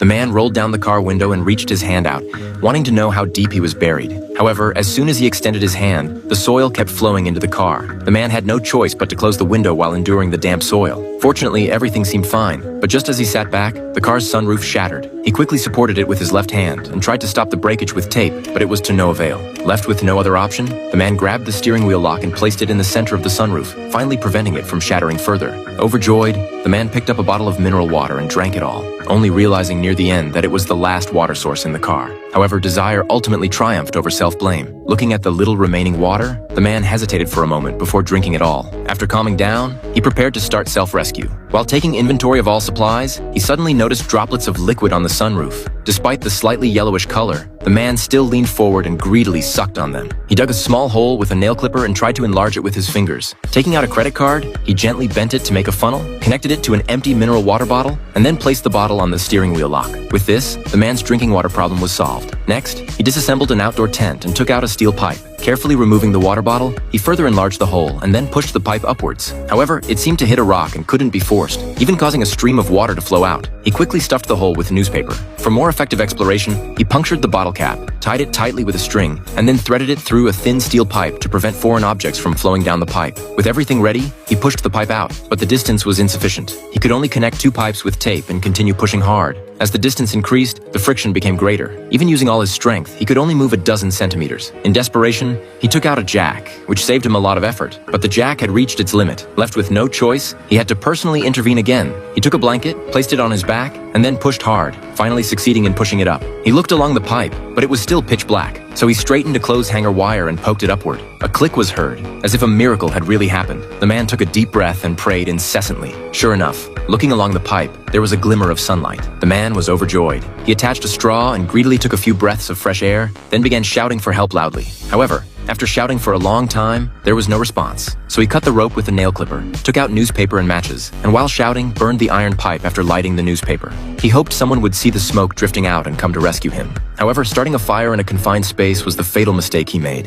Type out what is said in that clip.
The man rolled down the car window and reached his hand out, wanting to know how deep he was buried. However, as soon as he extended his hand, the soil kept flowing into the car. The man had no choice but to close the window while enduring the damp soil. Fortunately, everything seemed fine, but just as he sat back, the car's sunroof shattered. He quickly supported it with his left hand and tried to stop the breakage with tape, but it was to no avail. Left with no other option, the man grabbed the steering wheel lock and placed it in the center of the sunroof, finally preventing it from shattering further. Overjoyed, the man picked up a bottle of mineral water and drank it all, only realizing near the end that it was the last water source in the car. However, desire ultimately triumphed over self-blame. Looking at the little remaining water, the man hesitated for a moment before drinking it all. After calming down, he prepared to start self-rescue. While taking inventory of all supplies, he suddenly noticed droplets of liquid on the sunroof. Despite the slightly yellowish color, the man still leaned forward and greedily sucked on them. He dug a small hole with a nail clipper and tried to enlarge it with his fingers. Taking out a credit card, he gently bent it to make a funnel, connected it to an empty mineral water bottle, and then placed the bottle on the steering wheel lock. With this, the man's drinking water problem was solved. Next, he disassembled an outdoor tent and took out a steel pipe. Carefully removing the water bottle, he further enlarged the hole and then pushed the pipe upwards. However, it seemed to hit a rock and couldn't be forced, even causing a stream of water to flow out. He quickly stuffed the hole with newspaper. For more effective exploration, he punctured the bottle cap, tied it tightly with a string, and then threaded it through a thin steel pipe to prevent foreign objects from flowing down the pipe. With everything ready, he pushed the pipe out, but the distance was insufficient. He could only connect 2 pipes with tape and continue pushing hard. As the distance increased, the friction became greater. Even using all his strength, he could only move a dozen centimeters. In desperation, he took out a jack, which saved him a lot of effort. But the jack had reached its limit. Left with no choice, he had to personally intervene again. He took a blanket, placed it on his back, and then pushed hard, finally succeeding in pushing it up. He looked along the pipe, but it was still pitch black. So he straightened a clothes hanger wire and poked it upward. A click was heard, as if a miracle had really happened. The man took a deep breath and prayed incessantly. Sure enough, looking along the pipe, there was a glimmer of sunlight. The man was overjoyed. He attached a straw and greedily took a few breaths of fresh air, then began shouting for help loudly. However, after shouting for a long time, there was no response. So he cut the rope with a nail clipper, took out newspaper and matches, and while shouting, burned the iron pipe after lighting the newspaper. He hoped someone would see the smoke drifting out and come to rescue him. However, starting a fire in a confined space was the fatal mistake he made.